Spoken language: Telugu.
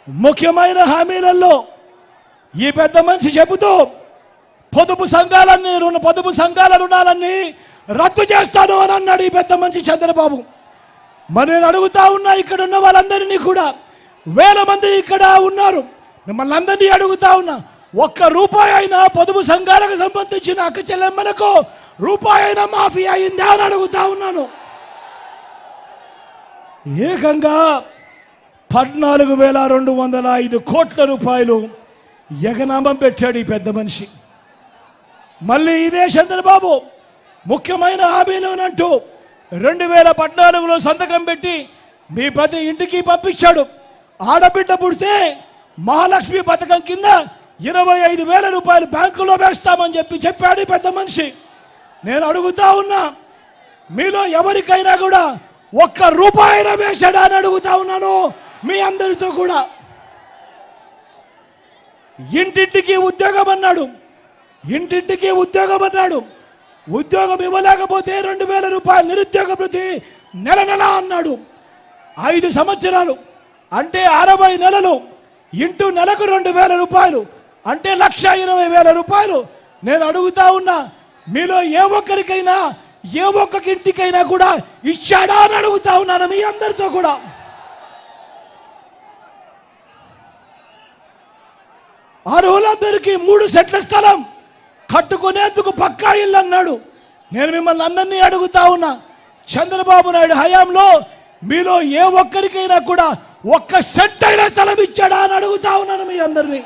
ముఖ్యమైన హామీలలో ఈ పెద్ద మనిషి చెబుతూ పొదుపు సంఘాల రుణాలన్నీ రద్దు చేస్తాను అని అన్నాడు ఈ పెద్ద మనిషి చంద్రబాబు. మరి నేను అడుగుతా ఉన్నా, ఇక్కడ ఉన్న వాళ్ళందరినీ కూడా, వేల మంది ఇక్కడ ఉన్నారు, మిమ్మల్ని అందరినీ అడుగుతా ఉన్నా, ఒక్క రూపాయి అయినా పొదుపు సంఘాలకు సంబంధించిన అక్క చెల్లెమ్మలకు రూపాయి అయినా మాఫీ అయిందా అని అడుగుతా ఉన్నాను. ఏకంగా 14,205 కోట్ల రూపాయలు ఎగనామం పెట్టాడు ఈ పెద్ద మనిషి. మళ్ళీ ఇదే చంద్రబాబు ముఖ్యమైన హామీలోనంటూ 2014లో సంతకం పెట్టి మీ ప్రతి ఇంటికి పంపించాడు. ఆడబిడ్డ పుడితే మహాలక్ష్మి పథకం కింద 25,000 రూపాయలు బ్యాంకులో వేస్తామని చెప్పాడు ఈ పెద్ద మనిషి. నేను అడుగుతా ఉన్నా, మీలో ఎవరికైనా కూడా ఒక్క రూపాయి వేశాడా అని అడుగుతా ఉన్నాను మీ అందరితో కూడా. ఇంటింటికి ఉద్యోగం అన్నాడు, ఇంటింటికి ఉద్యోగం అన్నాడు. ఉద్యోగం ఇవ్వలేకపోతే 2,000 రూపాయలు నిరుద్యోగ భృతి నెల నెల అన్నాడు. 5 సంవత్సరాలు అంటే 60 నెలలు ఇంటూ నెలకు 2,000 రూపాయలు అంటే 1,20,000 రూపాయలు. నేను అడుగుతా ఉన్నా, మీలో ఏ ఒక్కరికైనా ఏ ఒక్క ఇంటికైనా కూడా ఇచ్చాడా అని అడుగుతా ఉన్నాను మీ అందరితో కూడా. అర్హులందరికీ 3 సెట్ల స్థలం కట్టుకునేందుకు పక్కా ఇల్లు అన్నాడు. నేను మిమ్మల్ని అందరినీ అడుగుతా ఉన్నా, చంద్రబాబు నాయుడు హయాంలో మీలో ఏ ఒక్కరికైనా కూడా ఒక్క సెట్ అయినా స్థలం ఇచ్చాడా అని అడుగుతా ఉన్నాను మీ అందరినీ.